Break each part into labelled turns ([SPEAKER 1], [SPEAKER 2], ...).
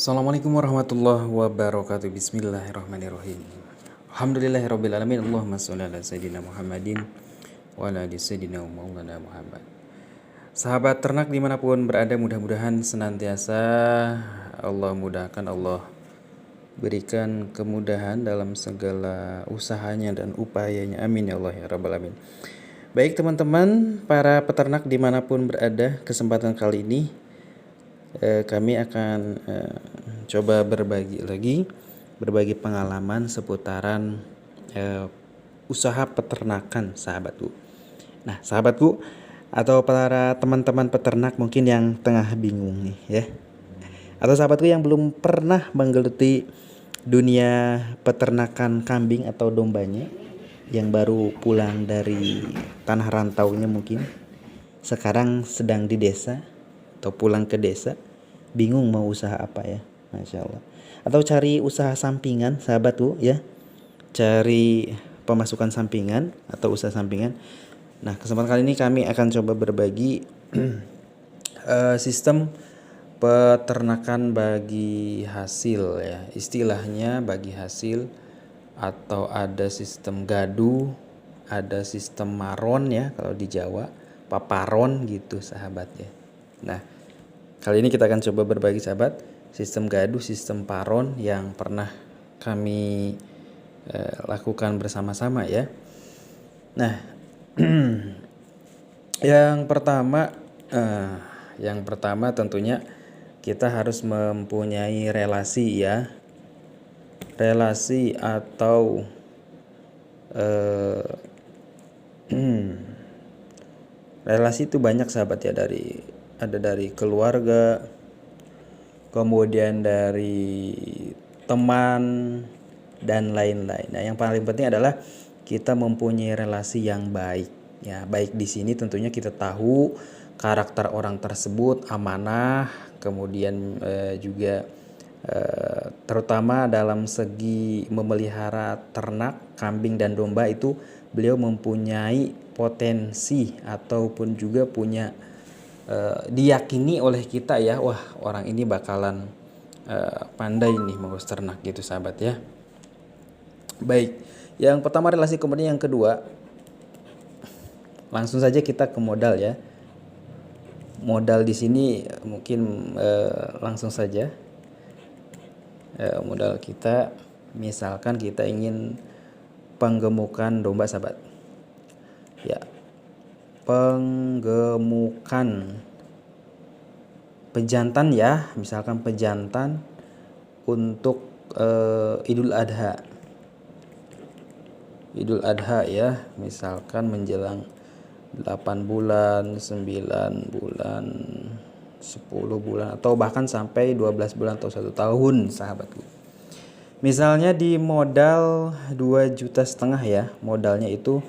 [SPEAKER 1] Assalamualaikum warahmatullahi wabarakatuh. Bismillahirrahmanirrahim. Alhamdulillahirrabbilalamin. Allahumma sholli ala sayyidina Muhammadin wa ala ali sayyidina maulana Muhammad. Sahabat ternak dimanapun berada, mudah-mudahan senantiasa Allah mudahkan, Allah berikan kemudahan dalam segala usahanya dan upayanya. Amin ya Allah ya rabbal alamin. Baik teman-teman para peternak dimanapun berada, kesempatan kali ini kami akan coba berbagi pengalaman seputaran usaha peternakan sahabatku. Nah sahabatku atau para teman-teman peternak mungkin yang tengah bingung nih ya, atau sahabatku yang belum pernah menggeluti dunia peternakan kambing atau dombanya, yang baru pulang dari tanah rantaunya, mungkin sekarang sedang di desa atau pulang ke desa, bingung mau usaha apa ya, Masya Allah. Atau cari usaha sampingan sahabatku ya, cari pemasukan sampingan atau usaha sampingan. Nah kesempatan kali ini kami akan coba berbagi sistem peternakan bagi hasil ya, istilahnya bagi hasil, atau ada sistem gadu, ada sistem maron ya kalau di Jawa, paparon gitu sahabat ya. Nah kali ini kita akan coba berbagi sahabat sistem gadu, sistem paron yang pernah kami lakukan bersama-sama ya. Nah yang pertama tentunya kita harus mempunyai relasi ya, relasi atau relasi itu banyak sahabat ya, ada dari keluarga, kemudian dari teman dan lain-lain. Nah yang paling penting adalah kita mempunyai relasi yang baik ya. Baik di sini tentunya kita tahu karakter orang tersebut amanah, kemudian juga terutama dalam segi memelihara ternak kambing dan domba itu beliau mempunyai potensi ataupun juga punya diyakini oleh kita ya, wah orang ini bakalan pandai nih mengurus ternak gitu sahabat ya. Baik, yang pertama relasi, kemudian yang kedua langsung saja kita ke modal ya. Modal di sini mungkin langsung saja modal kita, misalkan kita ingin penggemukan domba sahabat ya, penggemukan pejantan ya, misalkan pejantan untuk Idul Adha ya, misalkan menjelang 8 bulan, 9 bulan, 10 bulan, atau bahkan sampai 12 bulan atau 1 tahun sahabatku. Misalnya di modal 2,5 juta ya, modalnya itu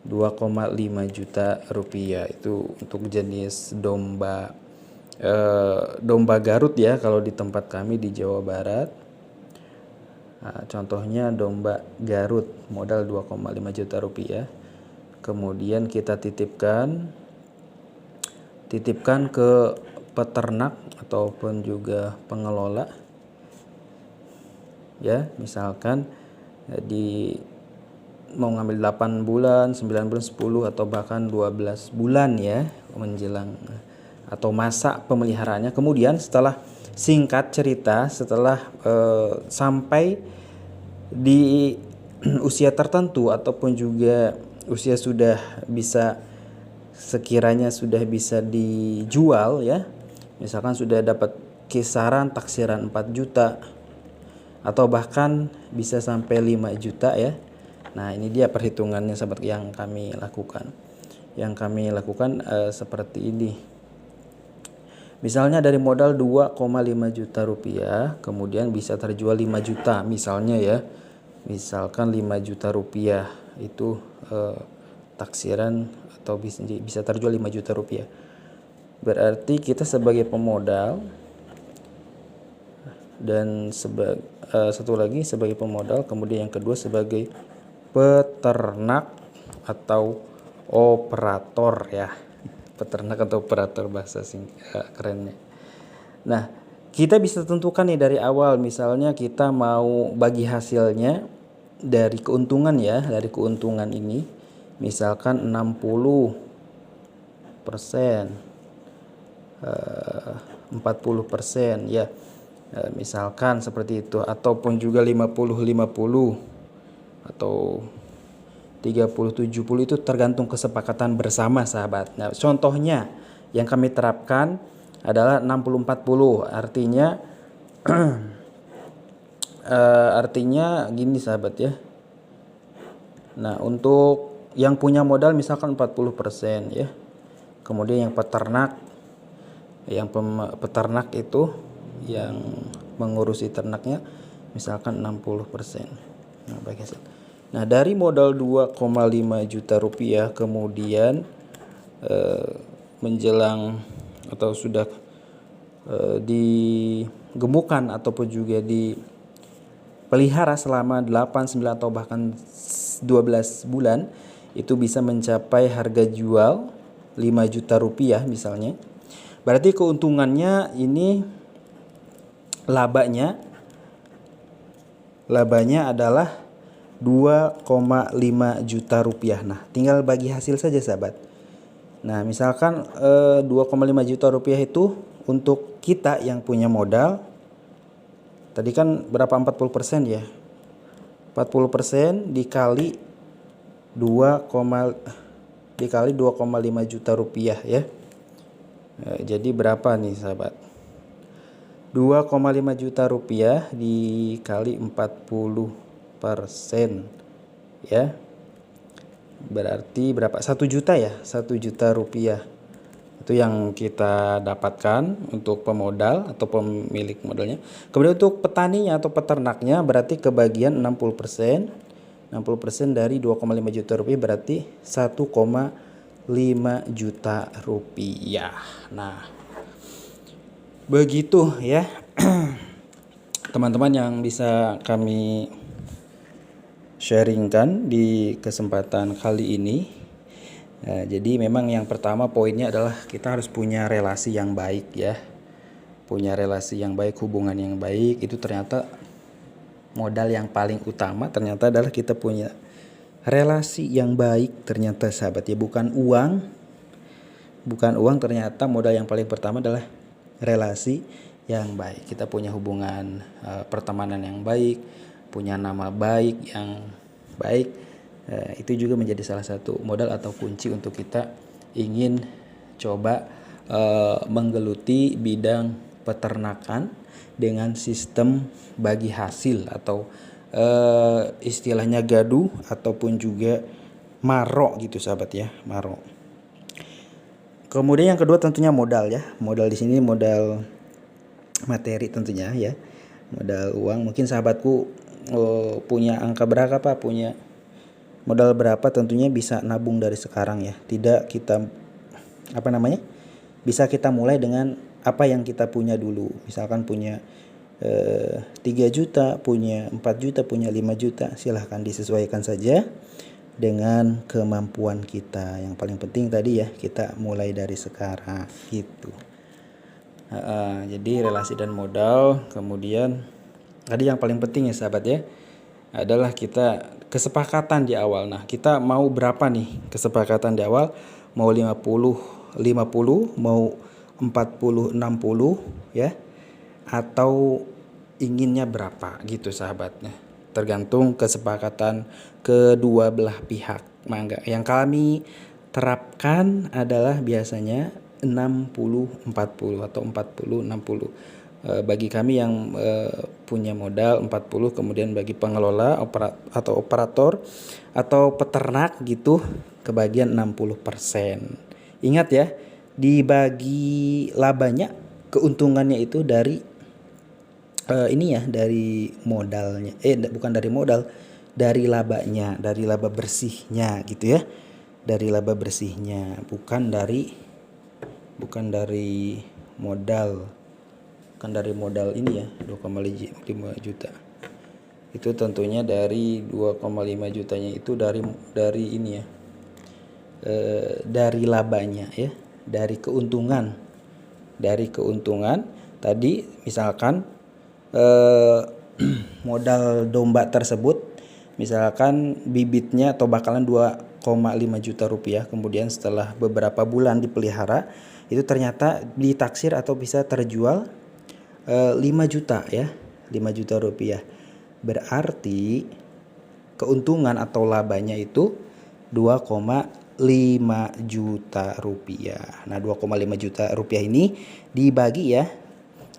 [SPEAKER 1] 2,5 juta rupiah, itu untuk jenis domba Garut ya kalau di tempat kami di Jawa Barat. Nah, contohnya domba Garut modal 2,5 juta rupiah, kemudian kita titipkan ke peternak ataupun juga pengelola ya, misalkan mau ngambil 8 bulan, 9 bulan, 10 atau bahkan 12 bulan ya menjelang atau masa pemeliharaannya. Kemudian setelah singkat cerita, setelah sampai di usia tertentu ataupun juga usia sudah bisa, sekiranya sudah bisa dijual ya, misalkan sudah dapat kisaran taksiran 4 juta atau bahkan bisa sampai 5 juta ya. Nah ini dia perhitungannya sahabat yang kami lakukan. Seperti ini. Misalnya dari modal 2,5 juta rupiah, kemudian bisa terjual 5 juta misalnya ya. Misalkan 5 juta rupiah itu taksiran atau bisa terjual 5 juta rupiah. Berarti kita sebagai pemodal dan satu lagi sebagai pemodal, kemudian yang kedua sebagai peternak atau operator ya. Peternak atau operator bahasa kerennya. Nah, kita bisa tentukan nih dari awal, misalnya kita mau bagi hasilnya dari keuntungan ya, dari keuntungan ini misalkan 60%, 40% ya. Misalkan seperti itu, ataupun juga 50-50 atau 30-70, itu tergantung kesepakatan bersama sahabat. Nah, contohnya yang kami terapkan adalah 60-40, artinya artinya gini sahabat ya. Nah, untuk yang punya modal misalkan 40% ya. Kemudian yang peternak, peternak itu yang mengurusi ternaknya misalkan 60%. Nah, bagi hasil. Nah, dari modal 2,5 juta rupiah kemudian menjelang atau sudah digemukan ataupun juga dipelihara selama 8, 9 atau bahkan 12 bulan, itu bisa mencapai harga jual 5 juta rupiah misalnya. Berarti keuntungannya ini labanya adalah 2,5 juta rupiah. Nah, tinggal bagi hasil saja sahabat. Nah, misalkan 2,5 juta rupiah itu untuk kita yang punya modal. Tadi kan berapa, 40% ya. 40% dikali 2,5 juta rupiah ya. Jadi berapa nih sahabat? 2,5 juta rupiah dikali 40% ya. Berarti berapa? 1 juta ya, 1 juta rupiah. Itu yang kita dapatkan untuk pemodal atau pemilik modalnya. Kemudian untuk petaninya atau peternaknya berarti kebagian 60%. 60% dari 2,5 juta rupiah berarti 1,5 juta rupiah. Nah, begitu ya teman-teman yang bisa kami sharingkan di kesempatan kali ini. Jadi memang yang pertama poinnya adalah kita harus punya relasi yang baik ya. Punya relasi yang baik, hubungan yang baik, itu ternyata modal yang paling utama ternyata adalah kita punya relasi yang baik ternyata sahabat ya. Bukan uang, ternyata modal yang paling pertama adalah relasi yang baik. Kita punya hubungan pertemanan yang baik, punya nama baik yang baik. Itu juga menjadi salah satu modal atau kunci untuk kita ingin coba menggeluti bidang peternakan dengan sistem bagi hasil atau istilahnya gaduh ataupun juga marok gitu sahabat ya, marok. Kemudian yang kedua tentunya modal ya. Modal di sini modal materi tentunya ya. Modal uang. Mungkin sahabatku punya angka berapa, punya modal berapa, tentunya bisa nabung dari sekarang ya. Tidak kita bisa kita mulai dengan apa yang kita punya dulu. Misalkan punya 3 juta, punya 4 juta, punya 5 juta, silahkan disesuaikan saja dengan kemampuan kita. Yang paling penting tadi ya, kita mulai dari sekarang gitu. Jadi relasi dan modal. Kemudian tadi yang paling penting ya sahabat ya, adalah kita kesepakatan di awal. Nah, kita mau berapa nih kesepakatan di awal? Mau 50-50, mau 40-60 ya, atau inginnya berapa gitu sahabatnya. Tergantung kesepakatan kedua belah pihak. Mangga. Yang kami terapkan adalah biasanya 60-40 atau 40-60. Bagi kami yang punya modal 40, kemudian bagi pengelola atau operator atau peternak gitu kebagian 60%. Ingat ya, dibagi labanya, keuntungannya itu dari dari modalnya. Bukan dari modal, dari labanya, dari laba bersihnya gitu ya. Dari laba bersihnya, bukan dari modal. Bukan dari modal ini ya, 2,5 juta. Itu tentunya dari 2,5 jutanya itu dari ini ya. Dari labanya ya, dari keuntungan tadi misalkan modal domba tersebut misalkan bibitnya atau bakalan 2,5 juta rupiah, kemudian setelah beberapa bulan dipelihara itu ternyata ditaksir atau bisa terjual 5 juta ya, 5 juta rupiah. Berarti keuntungan atau labanya itu 2,5 juta rupiah. Nah 2,5 juta rupiah ini dibagi ya,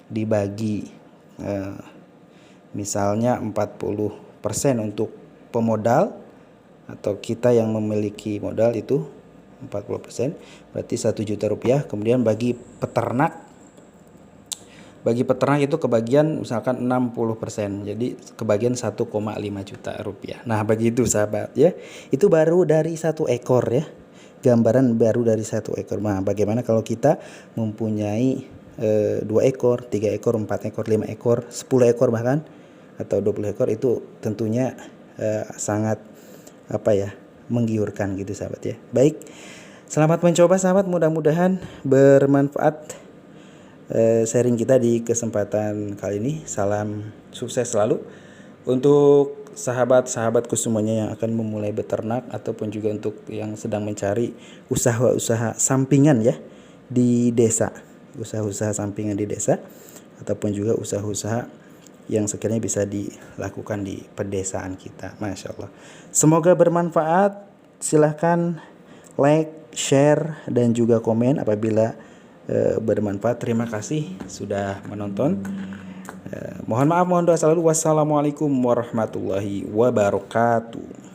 [SPEAKER 1] dibagi misalnya 40% untuk pemodal atau kita yang memiliki modal itu 40%, berarti 1 juta rupiah. Kemudian bagi peternak itu kebagian misalkan 60%, jadi kebagian 1,5 juta rupiah. Nah begitu sahabat ya, itu baru dari 1 ekor ya, gambaran baru dari 1 ekor. Nah bagaimana kalau kita mempunyai 2 ekor, 3 ekor, 4 ekor, 5 ekor, 10 ekor bahkan, atau 20 ekor, itu tentunya sangat menggiurkan gitu sahabat ya. Baik, selamat mencoba sahabat, mudah-mudahan bermanfaat sharing kita di kesempatan kali ini. Salam sukses selalu untuk sahabat-sahabatku semuanya yang akan memulai beternak ataupun juga untuk yang sedang mencari usaha-usaha sampingan ya di desa, usaha-usaha sampingan di desa ataupun juga usaha-usaha yang sekiranya bisa dilakukan di pedesaan kita. Masya Allah, semoga bermanfaat. Silahkan like, share, dan juga komen apabila bermanfaat. Terima kasih sudah menonton. Mohon maaf, mohon doa selalu. Wassalamualaikum warahmatullahi wabarakatuh.